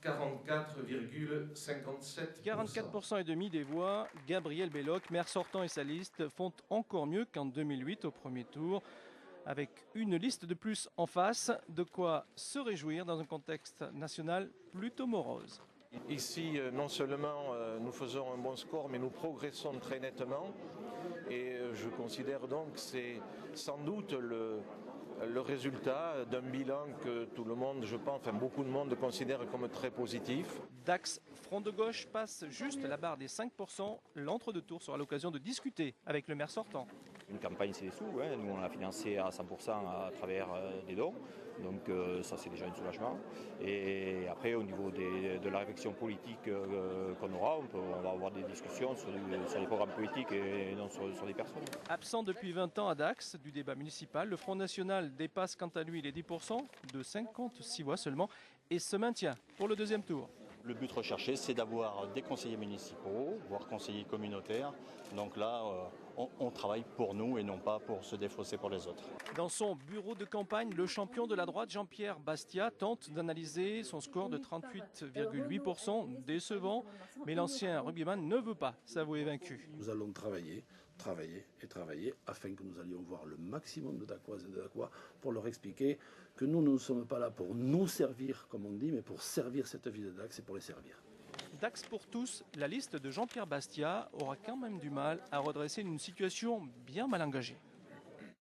44,57%. 44,5% des voix. Gabriel Belloc, maire sortant et sa liste font encore mieux qu'en 2008 au premier tour. Avec une liste de plus en face, de quoi se réjouir dans un contexte national plutôt morose. Ici, non seulement nous faisons un bon score, mais nous progressons très nettement. Et je considère donc que c'est sans doute le résultat d'un bilan que tout le monde, je pense, enfin beaucoup de monde considère comme très positif. Dax, Front de gauche, passe juste la barre des 5%. L'entre-deux tours sera l'occasion de discuter avec le maire sortant. Une campagne, c'est des sous. Hein. Nous, on l'a financé à 100% à travers des dons. Donc ça, c'est déjà un soulagement. Et après, au niveau de la réflexion politique qu'on aura, on va avoir des discussions sur les programmes politiques et non sur des personnes. Absent depuis 20 ans à Dax du débat municipal, le Front National dépasse quant à lui les 10%, de 56 voix seulement, et se maintient pour le deuxième tour. Le but recherché, c'est d'avoir des conseillers municipaux, voire conseillers communautaires. Donc là, on travaille pour nous et non pas pour se défausser pour les autres. Dans son bureau de campagne, le champion de la droite, Jean-Pierre Bastia, tente d'analyser son score de 38,8%, décevant. Mais l'ancien rugbyman ne veut pas s'avouer vaincu. Nous allons travailler afin que nous allions voir le maximum de Dacoises et de Dacois pour leur expliquer que nous ne sommes pas là pour nous servir, comme on dit, mais pour servir cette ville de Dax et pour les servir. Dax pour tous, la liste de Jean-Pierre Bastia aura quand même du mal à redresser une situation bien mal engagée.